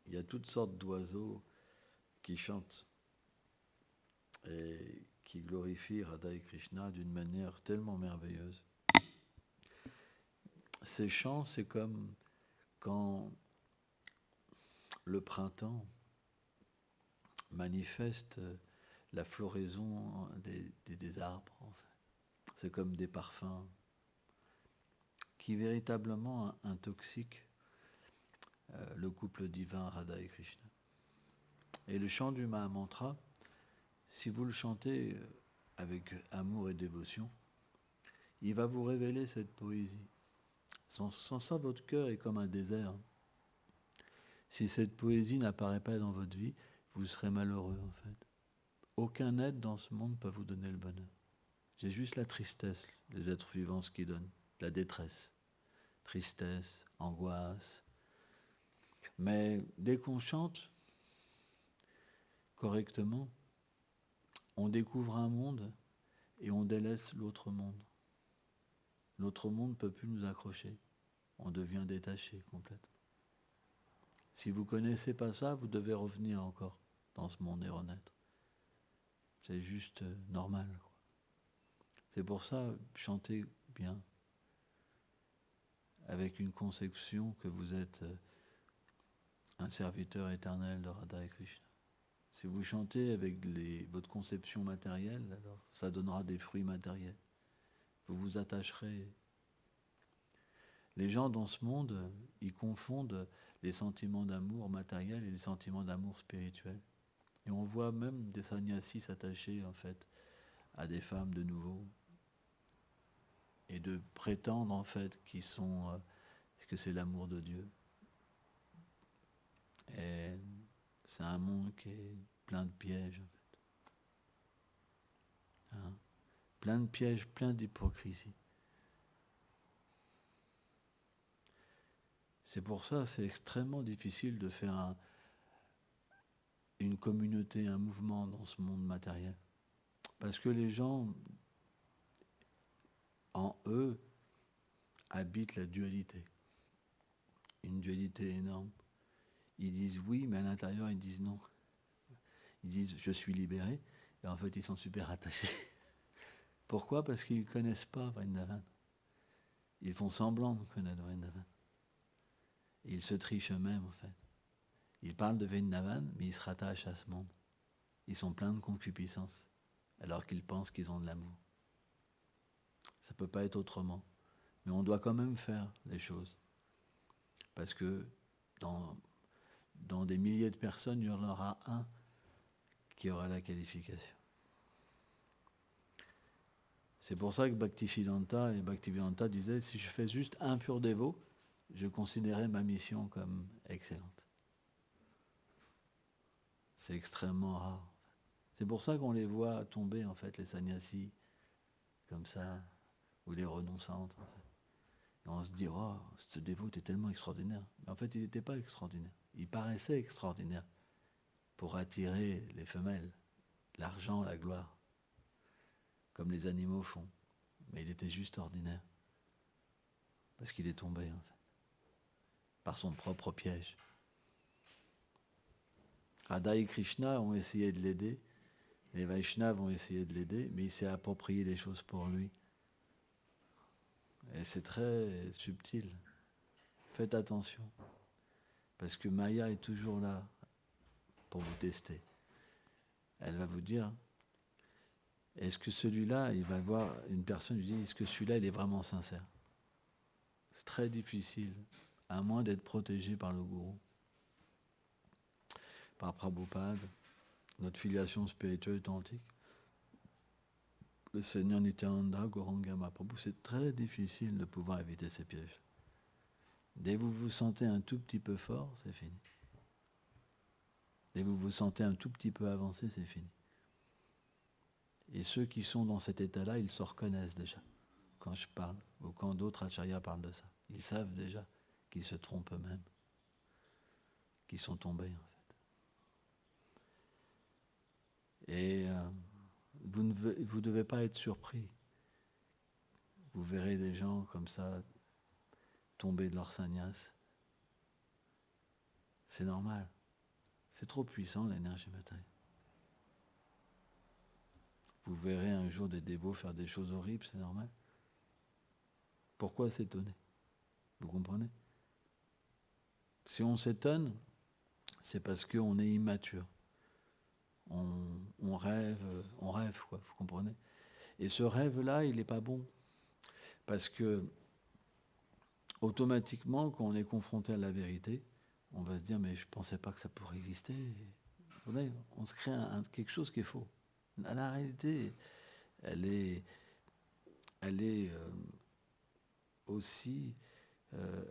il y a toutes sortes d'oiseaux qui chantent et qui glorifient Radha et Krishna d'une manière tellement merveilleuse. Ces chants, c'est comme quand le printemps manifeste la floraison des arbres, en fait. C'est comme des parfums qui véritablement intoxiquent le couple divin Radha et Krishna. Et le chant du Mahamantra, si vous le chantez avec amour et dévotion, il va vous révéler cette poésie. Sans ça, votre cœur est comme un désert. Si cette poésie n'apparaît pas dans votre vie, vous serez malheureux en fait. Aucun être dans ce monde ne peut vous donner le bonheur. C'est juste la tristesse, les êtres vivants, ce qui donnent, la détresse. Tristesse, angoisse. Mais dès qu'on chante correctement, on découvre un monde et on délaisse l'autre monde. L'autre monde ne peut plus nous accrocher. On devient détaché complètement. Si vous ne connaissez pas ça, vous devez revenir encore dans ce monde et renaître. C'est juste normal, quoi. C'est pour ça, chantez bien, avec une conception que vous êtes un serviteur éternel de Radha et Krishna. Si vous chantez avec votre conception matérielle, alors ça donnera des fruits matériels. Vous vous attacherez. Les gens dans ce monde, ils confondent les sentiments d'amour matériel et les sentiments d'amour spirituel. Et on voit même des sannyasis s'attacher en fait à des femmes de nouveau et de prétendre en fait que c'est l'amour de Dieu. Et c'est un monde qui est plein de pièges en fait. Hein? Plein de pièges, plein d'hypocrisie. C'est pour ça c'est extrêmement difficile de faire une communauté, un mouvement dans ce monde matériel. Parce que les gens, en eux, habitent la dualité. Une dualité énorme. Ils disent oui, mais à l'intérieur, ils disent non. Ils disent je suis libéré, et en fait, ils sont super attachés. Pourquoi ? Parce qu'ils ne connaissent pas Vrindavan. Ils font semblant de connaître Vrindavan. Et ils se trichent eux-mêmes, en fait. Ils parlent de Vrindavan, mais ils se rattachent à ce monde. Ils sont pleins de concupiscence, alors qu'ils pensent qu'ils ont de l'amour. Ça ne peut pas être autrement. Mais on doit quand même faire les choses. Parce que dans des milliers de personnes, il y en aura un qui aura la qualification. C'est pour ça que Bhaktisiddhanta et Bhaktivedanta disaient, si je fais juste un pur dévot, je considérais ma mission comme excellente. C'est extrêmement rare. C'est pour ça qu'on les voit tomber, en fait, les sannyasis, comme ça, ou les renonçantes, en fait. Et on se dit, oh, ce dévot est tellement extraordinaire. Mais en fait, il n'était pas extraordinaire. Il paraissait extraordinaire pour attirer les femelles, l'argent, la gloire, comme les animaux font. Mais il était juste ordinaire. Parce qu'il est tombé, en fait, par son propre piège. Radha et Krishna ont essayé de l'aider, les Vaishnavas ont essayé de l'aider, mais il s'est approprié les choses pour lui. Et c'est très subtil. Faites attention. Parce que Maya est toujours là pour vous tester. Elle va vous dire, est-ce que celui-là, il va voir une personne, lui dit, est-ce que celui-là, il est vraiment sincère ? C'est très difficile, à moins d'être protégé par le gourou, par Prabhupada, notre filiation spirituelle authentique. Le Seigneur Nityananda, Gauranga Mahaprabhu, c'est très difficile de pouvoir éviter ces pièges. Dès que vous vous sentez un tout petit peu fort, c'est fini. Dès que vous vous sentez un tout petit peu avancé, c'est fini. Et ceux qui sont dans cet état-là, ils se reconnaissent déjà. Quand je parle, ou quand d'autres acharyas parlent de ça. Ils savent déjà qu'ils se trompent eux-mêmes, qu'ils sont tombés en fait. Et vous ne devez pas être surpris. Vous verrez des gens comme ça tomber de leur sannyas. C'est normal. C'est trop puissant, l'énergie matérielle. Vous verrez un jour des dévots faire des choses horribles, c'est normal. Pourquoi s'étonner? Vous comprenez? Si on s'étonne, c'est parce qu'on est immature. On rêve, quoi, vous comprenez? Et ce rêve-là, il n'est pas bon. Parce que, automatiquement, quand on est confronté à la vérité, on va se dire, mais je ne pensais pas que ça pourrait exister. Vous comprenez? On se crée quelque chose qui est faux. La réalité, elle est aussi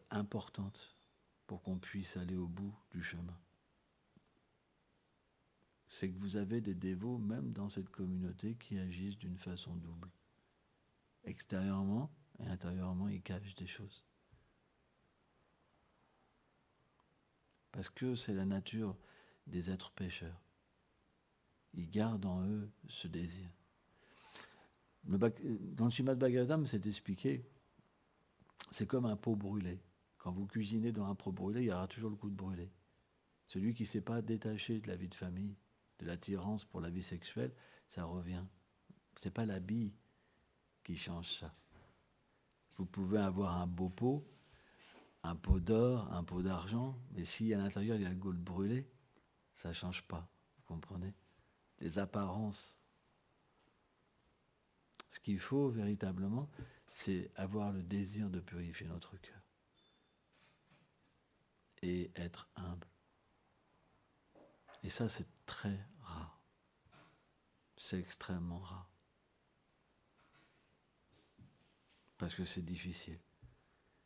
importante pour qu'on puisse aller au bout du chemin. C'est que vous avez des dévots, même dans cette communauté, qui agissent d'une façon double. Extérieurement et intérieurement, ils cachent des choses. Parce que c'est la nature des êtres pécheurs. Ils gardent en eux ce désir. Dans le Srimad Bhagavatam, c'est expliqué, c'est comme un pot brûlé. Quand vous cuisinez dans un pot brûlé, il y aura toujours le coup de brûlé. Celui qui ne s'est pas détaché de la vie de famille, de l'attirance pour la vie sexuelle, ça revient. Ce n'est pas la bille qui change ça. Vous pouvez avoir un beau pot, un pot d'or, un pot d'argent, mais si à l'intérieur il y a le gold brûlé, ça ne change pas. Vous comprenez? Les apparences. Ce qu'il faut véritablement, c'est avoir le désir de purifier notre cœur. Et être humble. Et ça, c'est très rare. C'est extrêmement rare. Parce que c'est difficile.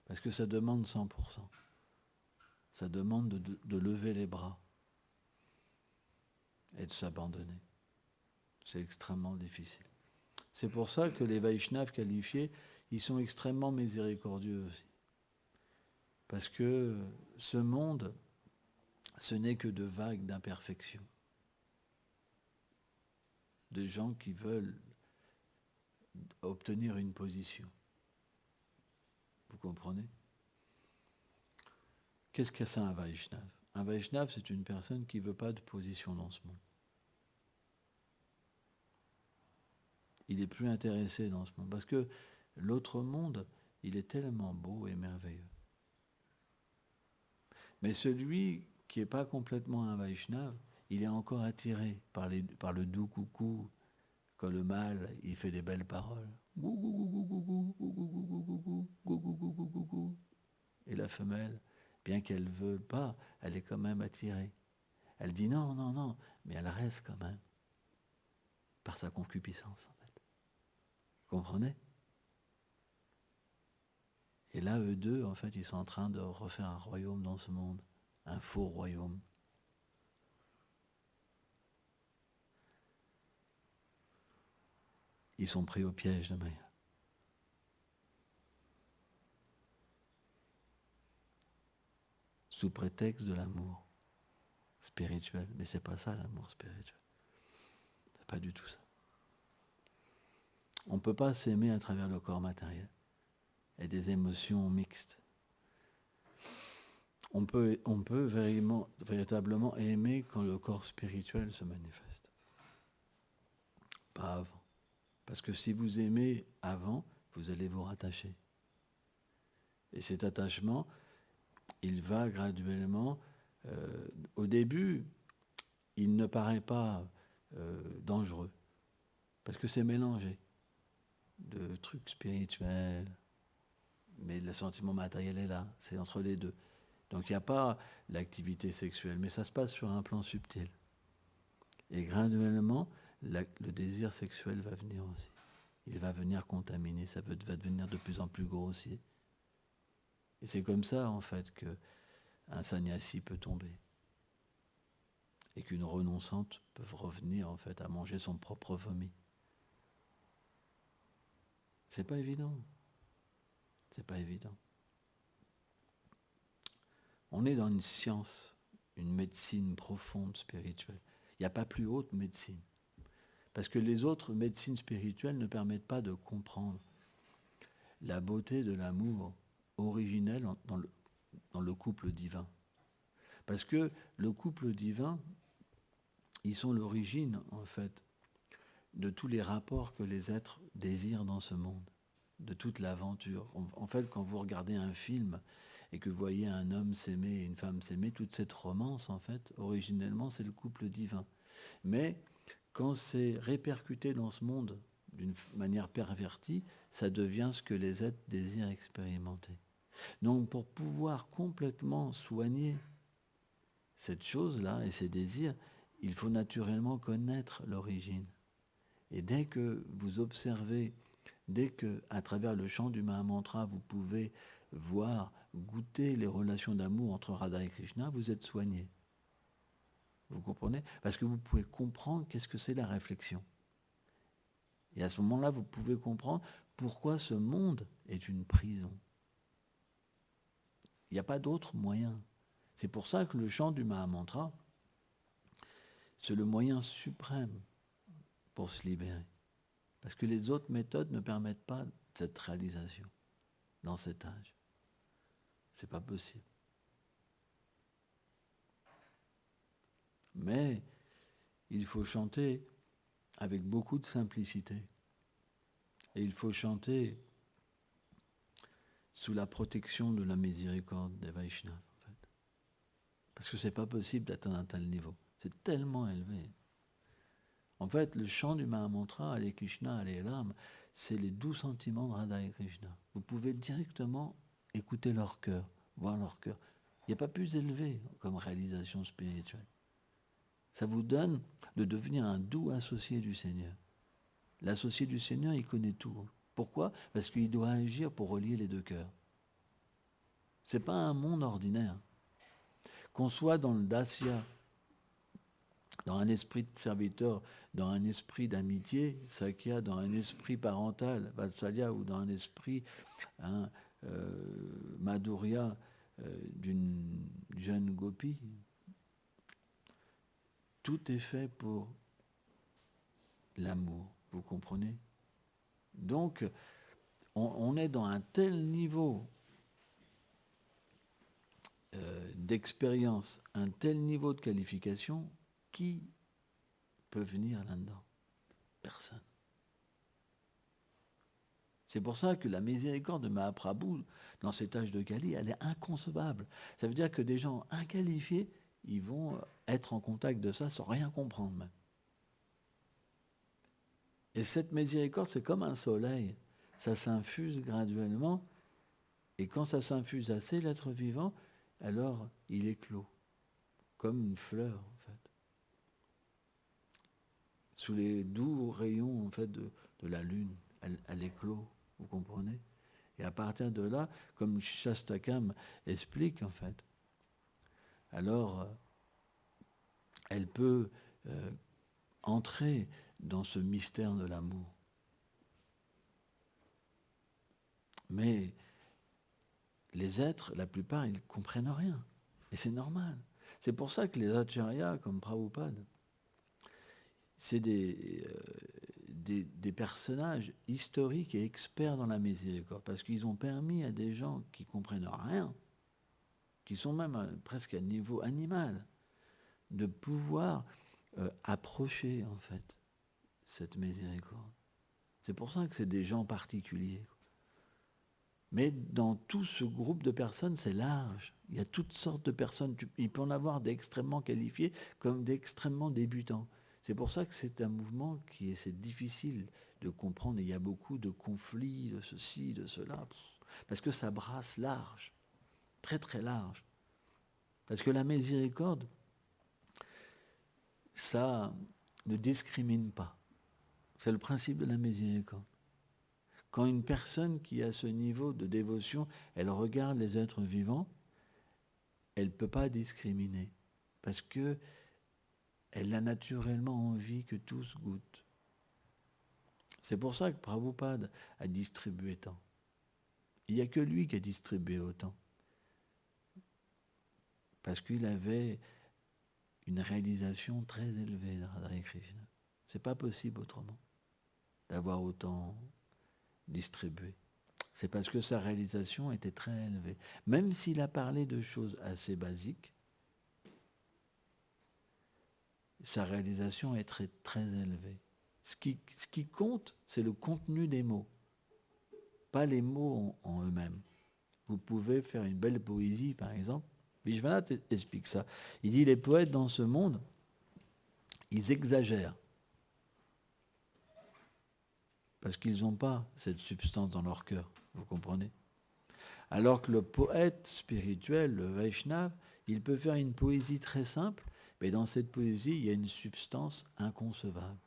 Parce que ça demande 100%. Ça demande de lever les bras et de s'abandonner. C'est extrêmement difficile. C'est pour ça que les Vaishnavas qualifiés, ils sont extrêmement miséricordieux aussi. Parce que ce monde, ce n'est que de vagues d'imperfection. De gens qui veulent obtenir une position. Vous comprenez? Qu'est-ce que c'est un Vaishnava? Un Vaishnava, c'est une personne qui ne veut pas de position dans ce monde. Il n'est plus intéressé dans ce monde. Parce que l'autre monde, il est tellement beau et merveilleux. Mais celui qui n'est pas complètement un Vaishnava, il est encore attiré par le doux coucou, quand le mâle, il fait des belles paroles. Et la femelle, bien qu'elle ne veuille pas, elle est quand même attirée. Elle dit non, non, non, mais elle reste quand même. Par sa concupiscence, en fait. Vous comprenez? Et là, eux deux, en fait, ils sont en train de refaire un royaume dans ce monde. Un faux royaume. Ils sont pris au piège de Maya. Sous prétexte de l'amour spirituel. Mais c'est pas ça, l'amour spirituel. C'est pas du tout ça. On ne peut pas s'aimer à travers le corps matériel et des émotions mixtes. On peut véritablement aimer quand le corps spirituel se manifeste. Pas avant. Parce que si vous aimez avant, vous allez vous rattacher. Et cet attachement, il va graduellement... au début, il ne paraît pas dangereux. Parce que c'est mélangé de trucs spirituels, mais le sentiment matériel est là. C'est entre les deux. Donc il n'y a pas l'activité sexuelle, mais ça se passe sur un plan subtil. Et graduellement, le désir sexuel va venir aussi. Il va venir contaminer, ça va devenir de plus en plus grossier. Et c'est comme ça, en fait, qu'un sannyasi peut tomber. Et qu'une renonçante peut revenir, en fait, à manger son propre vomi. C'est pas évident. C'est pas évident. On est dans une science, une médecine profonde, spirituelle. Il n'y a pas plus haute médecine. Parce que les autres médecines spirituelles ne permettent pas de comprendre la beauté de l'amour originel dans le couple divin. Parce que le couple divin, ils sont l'origine, en fait, de tous les rapports que les êtres désirent dans ce monde, de toute l'aventure. En fait, quand vous regardez un film et que vous voyez un homme s'aimer et une femme s'aimer, toute cette romance, en fait, originellement, c'est le couple divin. Mais quand c'est répercuté dans ce monde d'une manière pervertie, ça devient ce que les êtres désirent expérimenter. Donc, pour pouvoir complètement soigner cette chose-là et ces désirs, il faut naturellement connaître l'origine. Et dès que vous observez, dès que, à travers le chant du Mahamantra, vous pouvez voir, goûter les relations d'amour entre Radha et Krishna, vous êtes soigné. Vous comprenez? Parce que vous pouvez comprendre qu'est-ce que c'est la réflexion. Et à ce moment-là, vous pouvez comprendre pourquoi ce monde est une prison. Il n'y a pas d'autre moyen. C'est pour ça que le chant du Mahamantra, c'est le moyen suprême pour se libérer. Parce que les autres méthodes ne permettent pas cette réalisation dans cet âge. C'est pas possible. Mais il faut chanter avec beaucoup de simplicité. Et il faut chanter sous la protection de la miséricorde des Vaishnavas, en fait. Parce que c'est pas possible d'atteindre un tel niveau. C'est tellement élevé. En fait, le chant du Mahamantra, Hare Krishna, Hare Ram, c'est les doux sentiments de Radha et Krishna. Vous pouvez directement écouter leur cœur, voir leur cœur. Il n'y a pas plus élevé comme réalisation spirituelle. Ça vous donne de devenir un doux associé du Seigneur. L'associé du Seigneur, il connaît tout. Pourquoi? Parce qu'il doit agir pour relier les deux cœurs. Ce n'est pas un monde ordinaire. Qu'on soit dans le Dasya, dans un esprit de serviteur, dans un esprit d'amitié, Sakya, dans un esprit parental, Vatsalya, ou dans un esprit Madhurya d'une jeune gopi, tout est fait pour l'amour, vous comprenez? Donc, on est dans un tel niveau d'expérience, un tel niveau de qualification, qui peut venir là-dedans? Personne. C'est pour ça que la miséricorde de Mahaprabhu, dans cet âge de Kali, elle est inconcevable. Ça veut dire que des gens inqualifiés, ils vont être en contact de ça sans rien comprendre même. Et cette miséricorde, c'est comme un soleil. Ça s'infuse graduellement, et quand ça s'infuse assez, l'être vivant, alors il éclot, comme une fleur, en fait. Sous les doux rayons, en fait, de la lune, elle éclot, vous comprenez? Et à partir de là, comme Shastakam explique, en fait, alors elle peut entrer dans ce mystère de l'amour. Mais les êtres, la plupart, ils ne comprennent rien. Et c'est normal. C'est pour ça que les acharyas, comme Prabhupada, c'est des personnages historiques et experts dans la miséricorde, parce qu'ils ont permis à des gens qui ne comprennent rien, qui sont même presque à niveau animal, de pouvoir approcher, en fait, cette miséricorde. C'est pour ça que c'est des gens particuliers. Mais dans tout ce groupe de personnes, c'est large. Il y a toutes sortes de personnes. Il peut en avoir d'extrêmement qualifiés comme d'extrêmement débutants. C'est pour ça que c'est un mouvement qui est difficile de comprendre. Il y a beaucoup de conflits, de ceci, de cela. Parce que ça brasse large. Très très large. Parce que la miséricorde, ça ne discrimine pas. C'est le principe de la miséricorde. Quand une personne qui a ce niveau de dévotion, elle regarde les êtres vivants, elle ne peut pas discriminer. Parce que elle a naturellement envie que tous goûtent. C'est pour ça que Prabhupada a distribué tant. Il n'y a que lui qui a distribué autant. Parce qu'il avait une réalisation très élevée de Radha Krishna. Ce n'est pas possible autrement, d'avoir autant distribué. C'est parce que sa réalisation était très élevée. Même s'il a parlé de choses assez basiques, sa réalisation est très, très élevée. Ce qui compte, c'est le contenu des mots, pas les mots en eux-mêmes. Vous pouvez faire une belle poésie, par exemple. Vishwanath explique ça. Il dit, les poètes dans ce monde, ils exagèrent. Parce qu'ils n'ont pas cette substance dans leur cœur, vous comprenez? Alors que le poète spirituel, le Vaishnav, il peut faire une poésie très simple, mais dans cette poésie, il y a une substance inconcevable.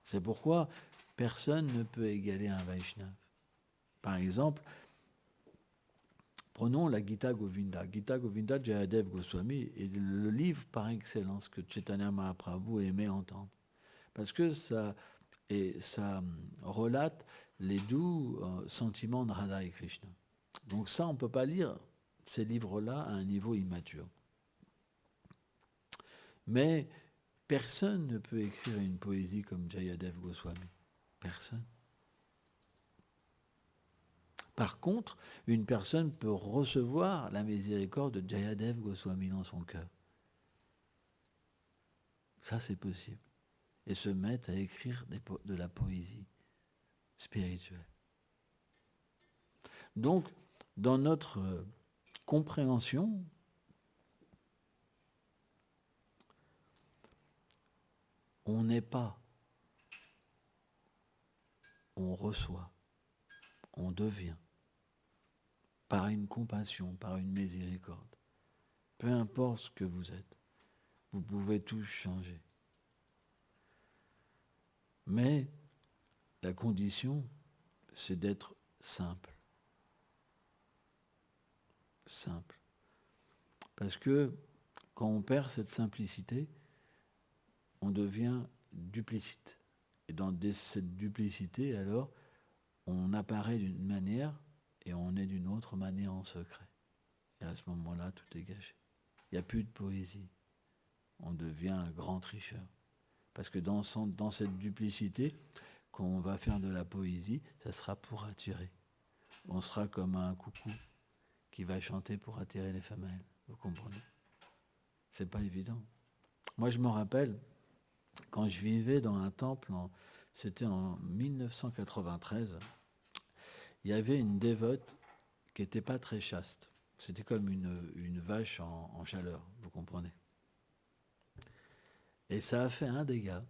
C'est pourquoi personne ne peut égaler un Vaishnav. Par exemple, prenons la Gita Govinda. Gita Govinda, Jayadev Goswami est le livre par excellence que Chaitanya Mahaprabhu aimait entendre. Parce que ça relate les doux sentiments de Radha et Krishna. Donc ça, on ne peut pas lire ces livres-là à un niveau immature. Mais personne ne peut écrire une poésie comme Jayadev Goswami. Personne. Par contre, une personne peut recevoir la miséricorde de Jayadev Goswami dans son cœur. Ça, c'est possible. Et se mettre à écrire de la poésie spirituelle. Donc, dans notre compréhension, on n'est pas, on reçoit, on devient, par une compassion, par une miséricorde. Peu importe ce que vous êtes, vous pouvez tout changer. Mais la condition, c'est d'être simple. Simple. Parce que quand on perd cette simplicité, on devient duplicite. Et dans cette duplicité, alors, on apparaît d'une manière et on est d'une autre manière en secret. Et à ce moment-là, tout est gâché. Il n'y a plus de poésie. On devient un grand tricheur. Parce que dans cette duplicité, quand on va faire de la poésie, ça sera pour attirer. On sera comme un coucou qui va chanter pour attirer les femelles. Vous comprenez? C'est pas évident. Moi, je me rappelle, quand je vivais dans un temple, c'était en 1993, il y avait une dévote qui n'était pas très chaste. C'était comme une vache en chaleur, vous comprenez? Et ça a fait un dégât.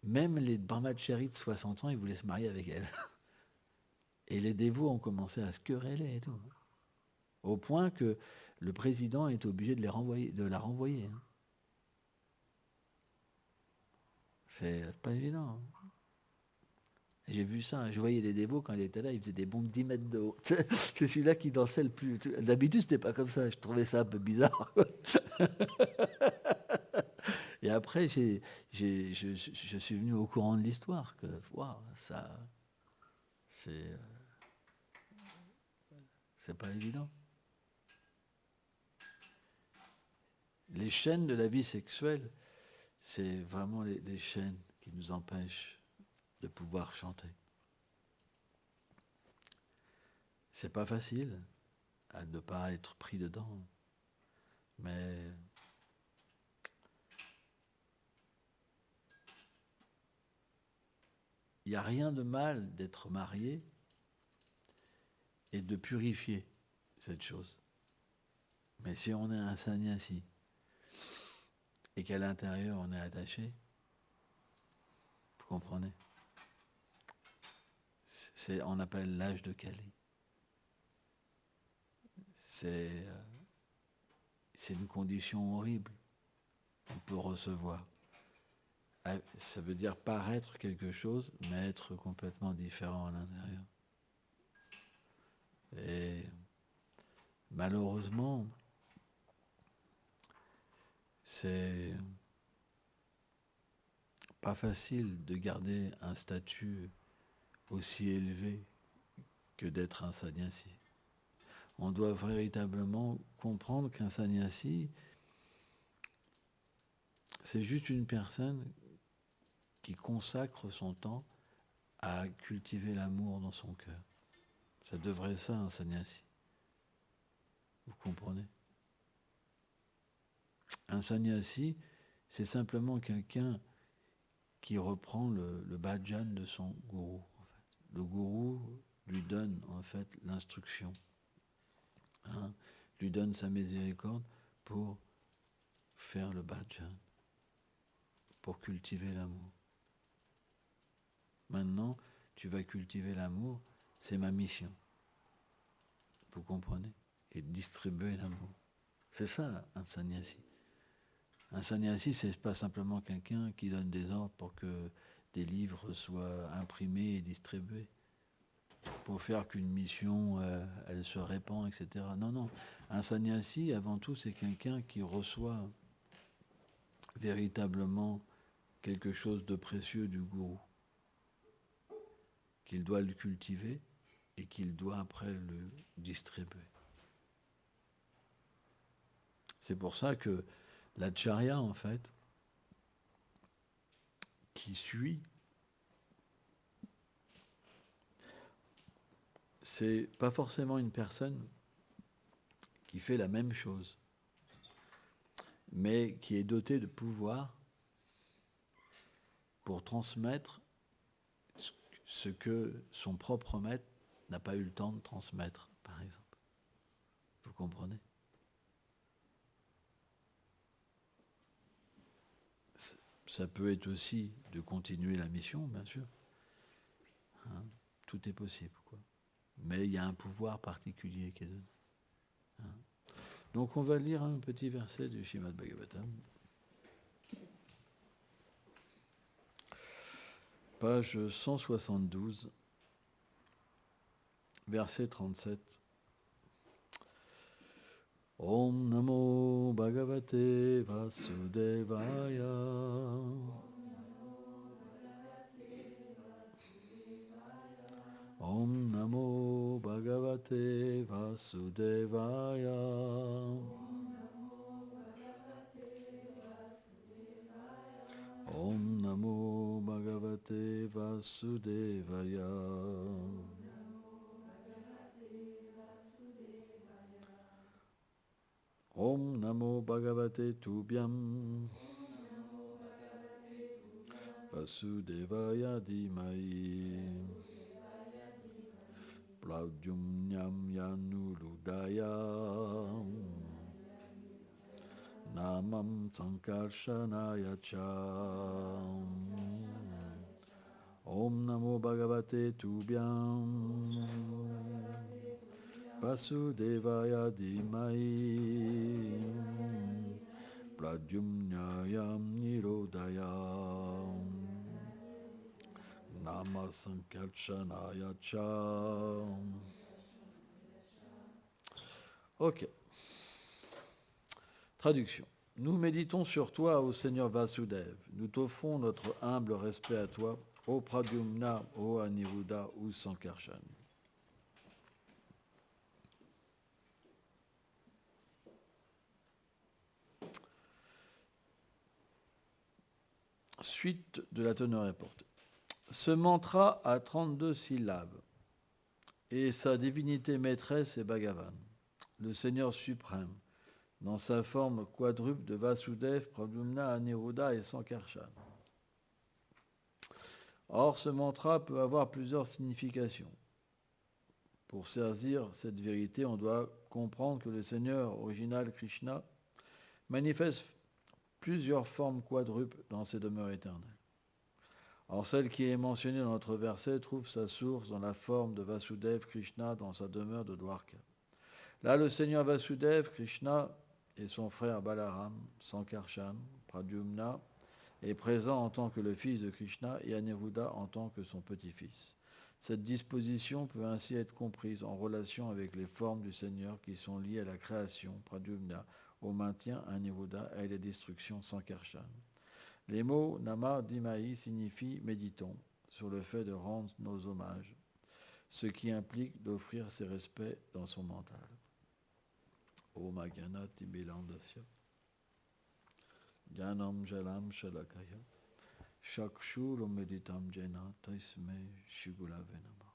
Même les brahmacharis de 60 ans, ils voulaient se marier avec elle. Et les dévots ont commencé à se quereller et tout. Au point que le président est obligé de la renvoyer. Hein. C'est pas évident. Hein. J'ai vu ça, hein. Je voyais les dévots quand il était là, il faisait des bons de 10 mètres de haut. C'est celui-là qui dansait le plus. D'habitude, c'était pas comme ça, je trouvais ça un peu bizarre. Et après, je suis venu au courant de l'histoire, que waouh, ça, c'est pas évident. Les chaînes de la vie sexuelle, c'est vraiment les chaînes qui nous empêchent de pouvoir chanter. C'est pas facile de ne pas être pris dedans, mais il n'y a rien de mal d'être marié et de purifier cette chose. Mais si on est un sannyasi et qu'à l'intérieur on est attaché, vous comprenez? On appelle l'âge de Kali. C'est une condition horrible qu'on peut recevoir. Ça veut dire paraître quelque chose, mais être complètement différent à l'intérieur. Et malheureusement, c'est pas facile de garder un statut aussi élevé que d'être un sannyasi. On doit véritablement comprendre qu'un sannyasi, c'est juste une personne qui consacre son temps à cultiver l'amour dans son cœur. Ça devrait être ça, un sannyasi. comprenez? Un sannyasi, c'est simplement quelqu'un qui reprend le bhajan de son gourou. En fait. Le gourou lui donne en fait l'instruction, hein, lui donne sa miséricorde pour faire le bhajan, pour cultiver l'amour. Maintenant, tu vas cultiver l'amour, c'est ma mission. Vous comprenez? Et distribuer l'amour. C'est ça, un sannyasi. Un sannyasi, c'est pas simplement quelqu'un qui donne des ordres pour que des livres soient imprimés et distribués, pour faire qu'une mission, elle se répand, etc. Non, non. Un sannyasi, avant tout, c'est quelqu'un qui reçoit véritablement quelque chose de précieux du gourou, qu'il doit le cultiver et qu'il doit après le distribuer. C'est pour ça que l'acharya, en fait, qui suit, c'est pas forcément une personne qui fait la même chose, mais qui est dotée de pouvoir pour transmettre ce que son propre maître n'a pas eu le temps de transmettre, par exemple. Vous comprenez? Ça peut être aussi de continuer la mission, bien sûr. Hein, tout est possible, quoi. Mais il y a un pouvoir particulier qui est donné. Hein. Donc on va lire un petit verset du Srimad Bhagavatam. Page 172, verset 37. Om Namo Bhagavate Vasudevaya. Om Namo Bhagavate Vasudevaya. Om Namo Bhagavate Vasudevaya. Om Namo Bhagavate Tubhyam Vasudevaya Dhimai Pradyumnyam Yanurudaya Namam Sankarshanaya Cha. Om Namo Bhagavate Tubhyam Vasudevaya Dhimai Pradyumnyayam Nirodaya Nama Sankarshanaya Cha. Ok. Traduction. Nous méditons sur toi, ô Seigneur Vasudev. Nous t'offrons notre humble respect à toi, ô Pradyumna, ô Aniruddha ou Sankarshan. Suite de la teneur rapportée. Ce mantra a 32 syllabes et sa divinité maîtresse est Bhagavan, le Seigneur suprême, dans sa forme quadruple de Vasudev, Pradyumna, Aniruddha et Sankarshan. Or, ce mantra peut avoir plusieurs significations. Pour saisir cette vérité, on doit comprendre que le Seigneur original Krishna manifeste plusieurs formes quadruples dans ses demeures éternelles. Or, celle qui est mentionnée dans notre verset trouve sa source dans la forme de Vasudev Krishna dans sa demeure de Dwarka. Là, le Seigneur Vasudev Krishna et son frère Balaram, Sankarshan, Pradyumna, est présent en tant que le fils de Krishna et Aniruddha en tant que son petit-fils. Cette disposition peut ainsi être comprise en relation avec les formes du Seigneur qui sont liées à la création, Pradyumna, au maintien, Aniruddha, et à la destruction, Sankarshan. Les mots Nama Dhimai signifient méditons sur le fait de rendre nos hommages, ce qui implique d'offrir ses respects dans son mental. Om Agana Tibilandasya Jnanam Jalam Shalakaya Shakshur Meditam Jena Taisme Shigula Venama.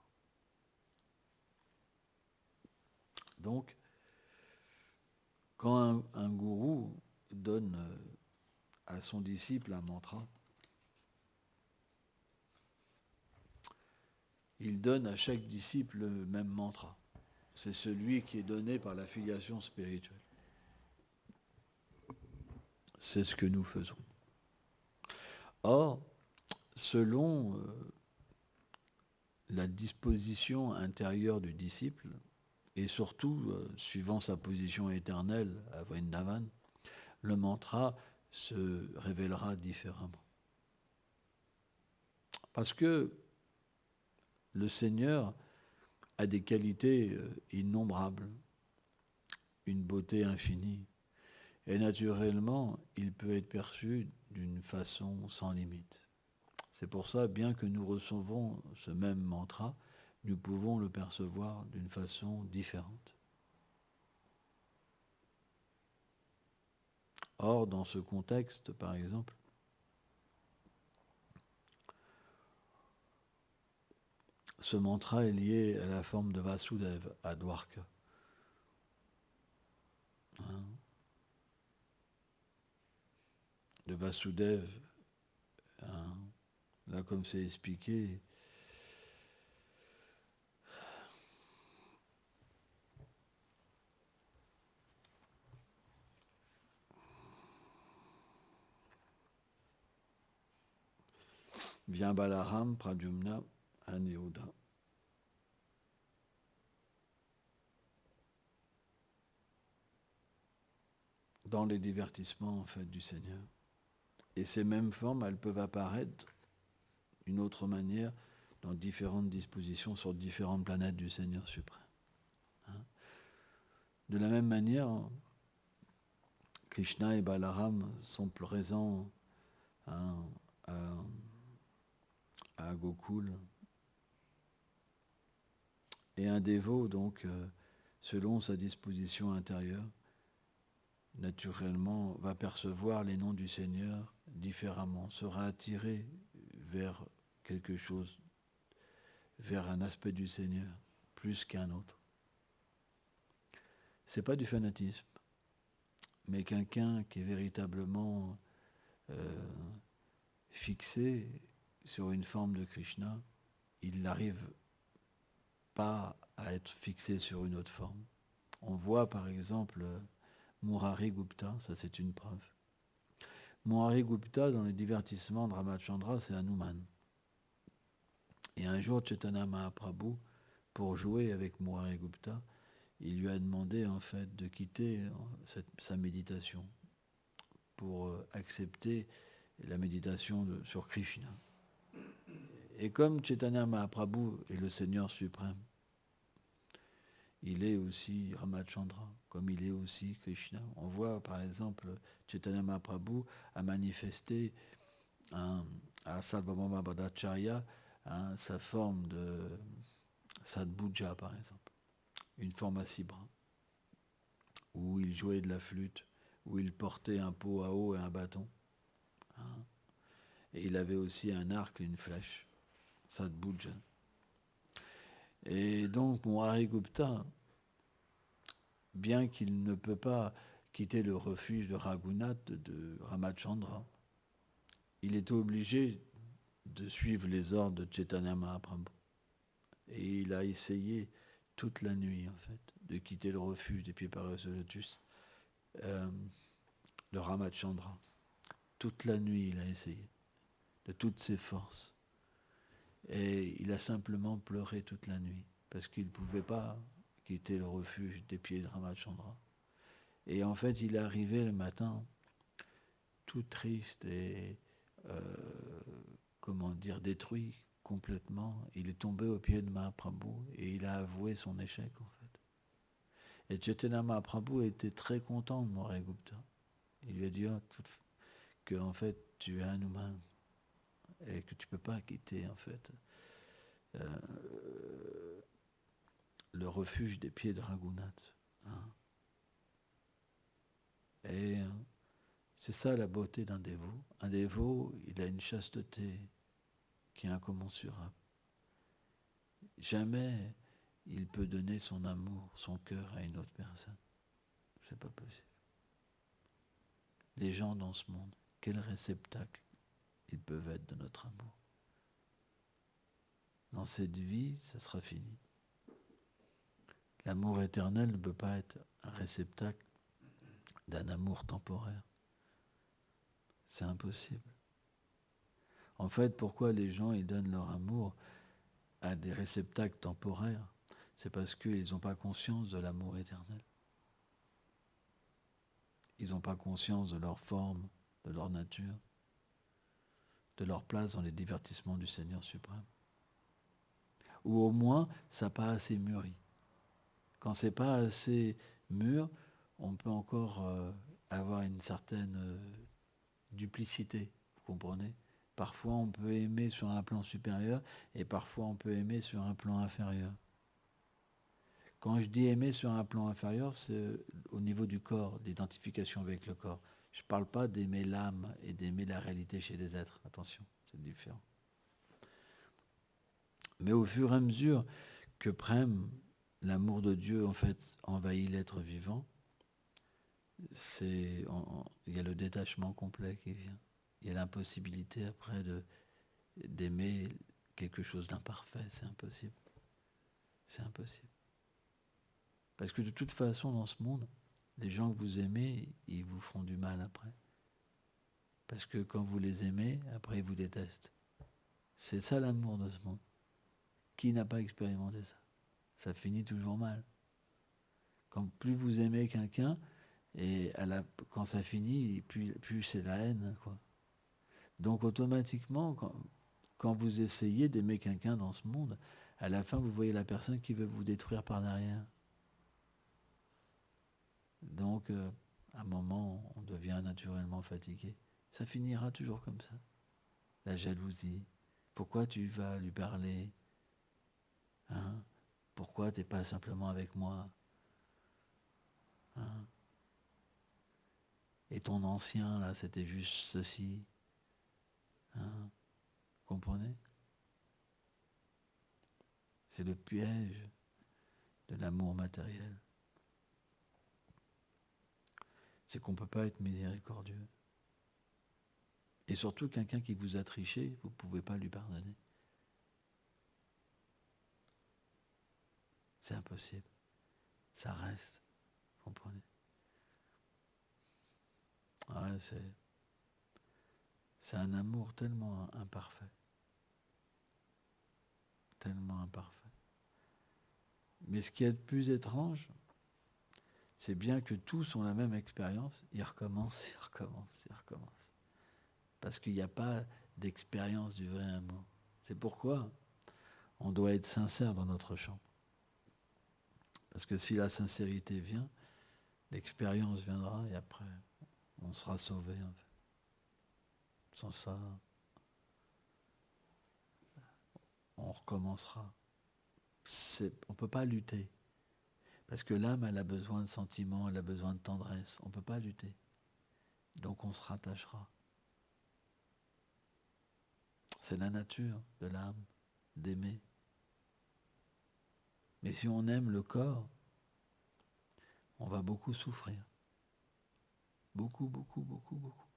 Donc, Quand un gourou donne à son disciple un mantra, il donne à chaque disciple le même mantra. C'est celui qui est donné par la filiation spirituelle. C'est ce que nous faisons. Or, selon la disposition intérieure du disciple, et surtout suivant sa position éternelle à Vrindavan, le mantra se révélera différemment. Parce que le Seigneur a des qualités innombrables, une beauté infinie, et naturellement, il peut être perçu d'une façon sans limite. C'est pour ça, bien que nous recevons ce même mantra, nous pouvons le percevoir d'une façon différente. Or, dans ce contexte, par exemple, ce mantra est lié à la forme de Vasudeva, à Dwarka. De Vasudeva, là comme c'est expliqué, vient Balaram, Pradyumna, Aniruddha. Dans les divertissements en fait du Seigneur. Et ces mêmes formes, elles peuvent apparaître d'une autre manière dans différentes dispositions sur différentes planètes du Seigneur suprême. De la même manière, Krishna et Balaram sont présents à Gokul. Et un dévot, donc, selon sa disposition intérieure, naturellement, va percevoir les noms du Seigneur différemment, sera attiré vers quelque chose, vers un aspect du Seigneur, plus qu'un autre. C'est pas du fanatisme, mais quelqu'un qui est véritablement fixé sur une forme de Krishna, il n'arrive pas à être fixé sur une autre forme. On voit par exemple Murari Gupta, ça c'est une preuve. Murari Gupta, dans les divertissements de Ramachandra, c'est Hanuman. Et un jour, Chaitanya Mahaprabhu, pour jouer avec Murari Gupta, il lui a demandé en fait de quitter sa méditation pour accepter la méditation sur Krishna. Et comme Chaitanya Mahaprabhu est le Seigneur suprême, il est aussi Ramachandra, comme il est aussi Krishna. On voit par exemple Chaitanya Mahaprabhu a manifesté à Sarvabhauma Bhattacharya sa forme de Sadbhuja par exemple, une forme à 6 bras, où il jouait de la flûte, où il portait un pot à eau et un bâton. Et il avait aussi un arc et une flèche, Sadbhuja. Et donc Murari Gupta, bien qu'il ne peut pas quitter le refuge de Raghunath, de Ramachandra, il est obligé de suivre les ordres de Chaitanya Mahaprabhu. Et il a essayé toute la nuit, en fait, de quitter le refuge des pieds paresseux de lotus, de Ramachandra. Toute la nuit, il a essayé, de toutes ses forces. Et il a simplement pleuré toute la nuit, parce qu'il ne pouvait pas quitter le refuge des pieds de Ramachandra. Et en fait, il est arrivé le matin, tout triste et, détruit complètement. Il est tombé aux pieds de Mahaprabhu et il a avoué son échec, en fait. Et Chaitanya Mahaprabhu était très content de Murari Gupta. Il lui a dit que, en fait, tu es Hanuman et que tu ne peux pas quitter, en fait, le refuge des pieds de Raghunath. Et c'est ça la beauté d'un dévot. Un dévot, il a une chasteté qui est incommensurable. Jamais il peut donner son amour, son cœur à une autre personne. C'est pas possible. les gens dans ce monde, quel réceptacle ils peuvent être de notre amour. Dans cette vie, ça sera fini. L'amour éternel ne peut pas être un réceptacle d'un amour temporaire. C'est impossible. En fait, pourquoi les gens ils donnent leur amour à des réceptacles temporaires? C'est parce qu'ils n'ont pas conscience de l'amour éternel. Ils n'ont pas conscience de leur forme, de leur nature, de leur place dans les divertissements du Seigneur suprême. Ou au moins, ça n'a pas assez mûri. Quand c'est pas assez mûr, on peut encore avoir une certaine duplicité, vous comprenez? Parfois, on peut aimer sur un plan supérieur et parfois, on peut aimer sur un plan inférieur. Quand je dis aimer sur un plan inférieur, c'est au niveau du corps, d'identification avec le corps. Je ne parle pas d'aimer l'âme et d'aimer la réalité chez les êtres. Attention, c'est différent. Mais au fur et à mesure que l'amour de Dieu, en fait, envahit l'être vivant, il y a le détachement complet qui vient. Il y a l'impossibilité après d'aimer quelque chose d'imparfait. C'est impossible. C'est impossible. Parce que de toute façon, dans ce monde, les gens que vous aimez, ils vous font du mal après. Parce que quand vous les aimez, après ils vous détestent. C'est ça l'amour de ce monde. Qui n'a pas expérimenté ça? Ça finit toujours mal. Quand plus vous aimez quelqu'un, et quand ça finit, plus c'est la haine, quoi. Donc automatiquement, quand vous essayez d'aimer quelqu'un dans ce monde, à la fin vous voyez la personne qui veut vous détruire par derrière. Donc à un moment, on devient naturellement fatigué. Ça finira toujours comme ça. La jalousie. Pourquoi tu vas lui parler? Hein? Pourquoi tu n'es pas simplement avec moi? Hein? Et ton ancien, là, c'était juste ceci. Hein? Comprenez? C'est le piège de l'amour matériel. C'est qu'on ne peut pas être miséricordieux. Et surtout, quelqu'un qui vous a triché, vous ne pouvez pas lui pardonner. C'est impossible. Ça reste. Vous comprenez? Ouais, c'est un amour tellement imparfait. Tellement imparfait. Mais ce qui est le plus étrange, c'est bien que tous ont la même expérience. Ils recommencent, ils recommencent, ils recommencent. Parce qu'il n'y a pas d'expérience du vrai amour. C'est pourquoi on doit être sincère dans notre chant. Parce que si la sincérité vient, l'expérience viendra et après, on sera sauvé en fait. Sans ça, on recommencera. On ne peut pas lutter. Parce que l'âme, elle a besoin de sentiments, elle a besoin de tendresse. On ne peut pas lutter. Donc on se rattachera. C'est la nature de l'âme, d'aimer. Mais si on aime le corps, on va beaucoup souffrir. Beaucoup, beaucoup, beaucoup, beaucoup.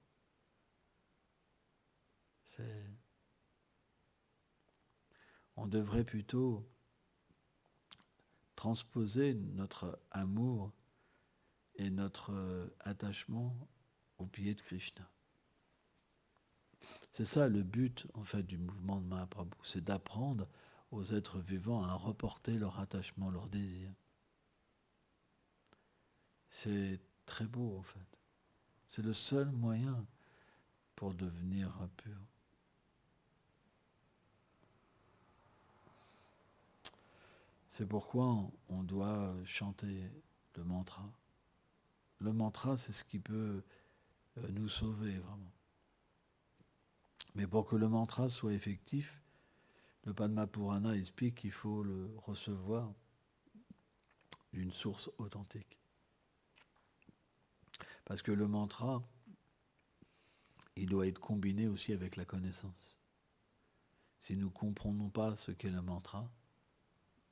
On devrait plutôt transposer notre amour et notre attachement au pied de Krishna. C'est ça le but en fait du mouvement de Mahaprabhu, c'est d'apprendre aux êtres vivants à reporter leur attachement, leur désir. C'est très beau en fait. C'est le seul moyen pour devenir pur. C'est pourquoi on doit chanter le mantra. Le mantra, c'est ce qui peut nous sauver vraiment. Mais pour que le mantra soit effectif, le Padma Purana explique qu'il faut le recevoir d'une source authentique. Parce que le mantra, il doit être combiné aussi avec la connaissance. Si nous ne comprenons pas ce qu'est le mantra,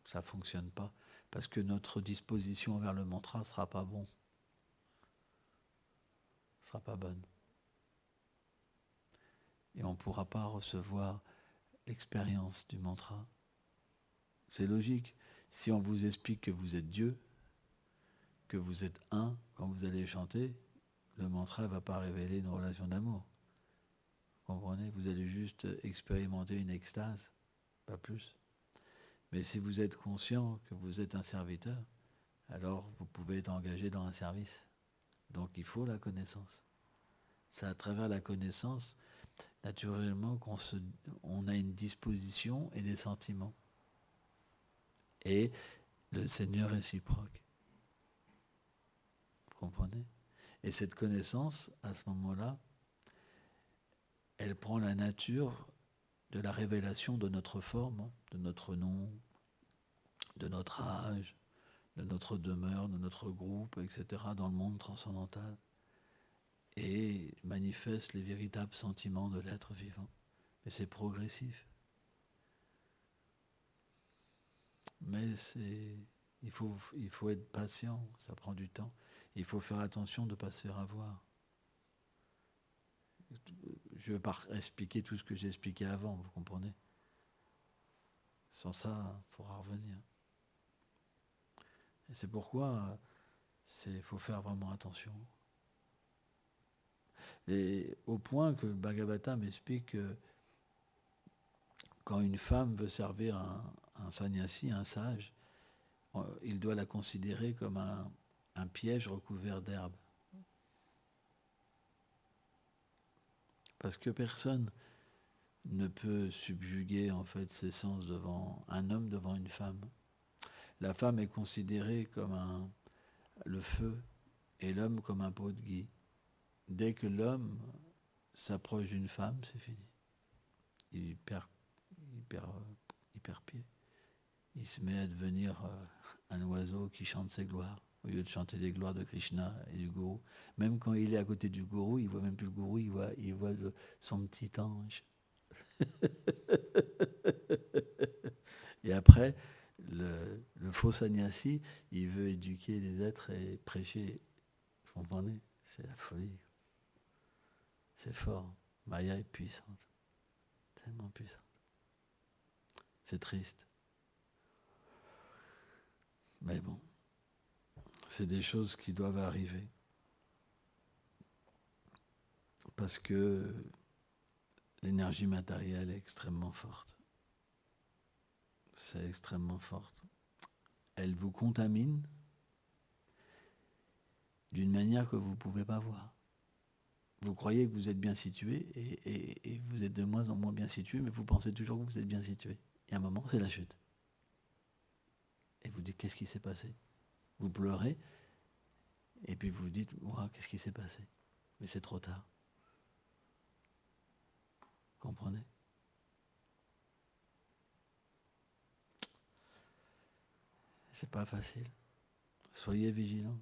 ça ne fonctionne pas. Parce que notre disposition vers le mantra ne sera pas bon. sera pas bonne. Et on ne pourra pas recevoir l'expérience du mantra. C'est logique. Si on vous explique que vous êtes Dieu, que vous êtes un, quand vous allez chanter, le mantra ne va pas révéler une relation d'amour. Vous comprenez ? Vous allez juste expérimenter une extase, pas plus. Mais si vous êtes conscient que vous êtes un serviteur, alors vous pouvez être engagé dans un service. Donc il faut la connaissance. C'est à travers la connaissance, naturellement, on a une disposition et des sentiments. Et le Seigneur réciproque. Vous comprenez ? Et cette connaissance, à ce moment-là, elle prend la nature de la révélation de notre forme, de notre nom, de notre âge, de notre demeure, de notre groupe, etc., dans le monde transcendantal, et manifeste les véritables sentiments de l'être vivant. Et c'est progressif. Mais il faut être patient, ça prend du temps. Il faut faire attention de ne pas se faire avoir. Je ne vais pas expliquer tout ce que j'ai expliqué avant, vous comprenez ? Sans ça, il faudra revenir. Et c'est pourquoi il faut faire vraiment attention. Et au point que le Bhagavata m'explique que quand une femme veut servir un sannyasi, un sage, il doit la considérer comme un piège recouvert d'herbe. Parce que personne ne peut subjuguer en fait ses sens devant un homme, devant une femme. La femme est considérée comme le feu et l'homme comme un pot de gui. Dès que l'homme s'approche d'une femme, c'est fini. Il perd pied. Il se met à devenir un oiseau qui chante ses gloires, au lieu de chanter les gloires de Krishna et du gourou. Même quand il est à côté du gourou, il ne voit même plus le gourou, il voit son petit ange. Et après, le faux sannyasi, il veut éduquer les êtres et prêcher. Vous comprenez ? C'est la folie. C'est fort. Maya est puissante. Tellement puissante. C'est triste. Mais bon, c'est des choses qui doivent arriver. Parce que l'énergie matérielle est extrêmement forte. C'est extrêmement forte. Elle vous contamine d'une manière que vous ne pouvez pas voir. Vous croyez que vous êtes bien situé et vous êtes de moins en moins bien situé, mais vous pensez toujours que vous êtes bien situé. Et à un moment, c'est la chute. Et vous dites, qu'est-ce qui s'est passé ? Vous pleurez, et puis vous dites, wow, qu'est-ce qui s'est passé ? Mais c'est trop tard. Vous comprenez ? C'est pas facile. Soyez vigilants.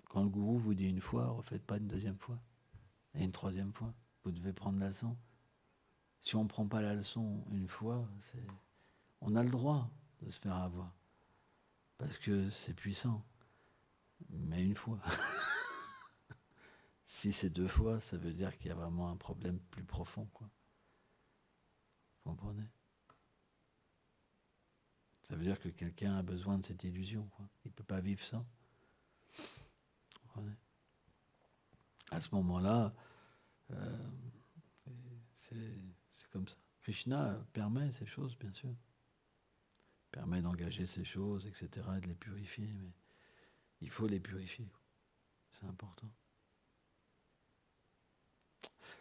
Quand le gourou vous dit une fois, refaites pas une deuxième fois. Et une troisième fois. Vous devez prendre la leçon. Si on ne prend pas la leçon une fois, on a le droit de se faire avoir. Parce que c'est puissant. Mais une fois. Si c'est deux fois, ça veut dire qu'il y a vraiment un problème plus profond, quoi. Vous comprenez ? Ça veut dire que quelqu'un a besoin de cette illusion, quoi. Il ne peut pas vivre sans. Vous comprenez ? À ce moment-là, c'est comme ça. Krishna permet ces choses, bien sûr. Permet d'engager ces choses, etc., et de les purifier, mais il faut les purifier, quoi. C'est important.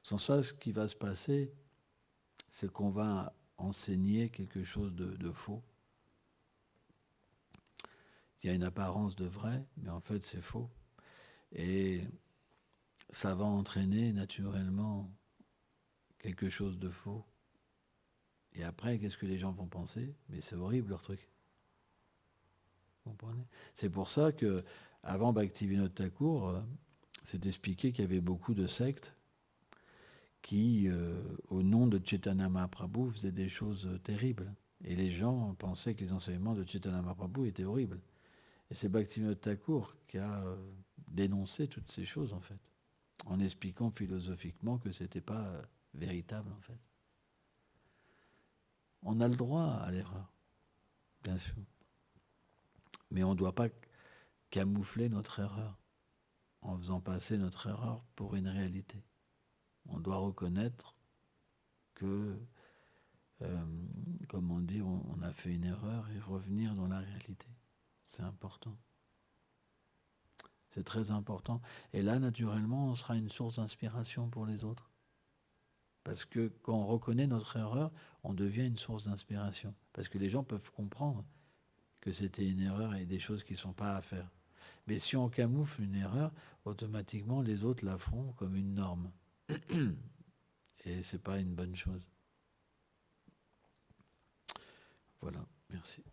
Sans ça, ce qui va se passer, c'est qu'on va enseigner quelque chose de faux. Il y a une apparence de vrai, mais en fait c'est faux. Et ça va entraîner naturellement quelque chose de faux. Et après, qu'est-ce que les gens vont penser ? Mais c'est horrible leur truc. Vous comprenez ? C'est pour ça que avant Bhaktivinoda Thakur, c'est expliqué qu'il y avait beaucoup de sectes qui, au nom de Chaitanya Mahaprabhu, faisaient des choses terribles. Et les gens pensaient que les enseignements de Chaitanya Mahaprabhu étaient horribles. Et c'est Bhaktivinoda Thakur qui a dénoncé toutes ces choses, en fait. en expliquant philosophiquement que c'était pas véritable en fait. On a le droit à l'erreur, bien sûr, mais on ne doit pas camoufler notre erreur en faisant passer notre erreur pour une réalité. On doit reconnaître que, comment dire, on a fait une erreur et revenir dans la réalité. C'est important. C'est très important. Et là, naturellement, on sera une source d'inspiration pour les autres. Parce que quand on reconnaît notre erreur, on devient une source d'inspiration. Parce que les gens peuvent comprendre que c'était une erreur et des choses qui ne sont pas à faire. Mais si on camoufle une erreur, automatiquement, les autres la feront comme une norme. Et ce n'est pas une bonne chose. Voilà, merci.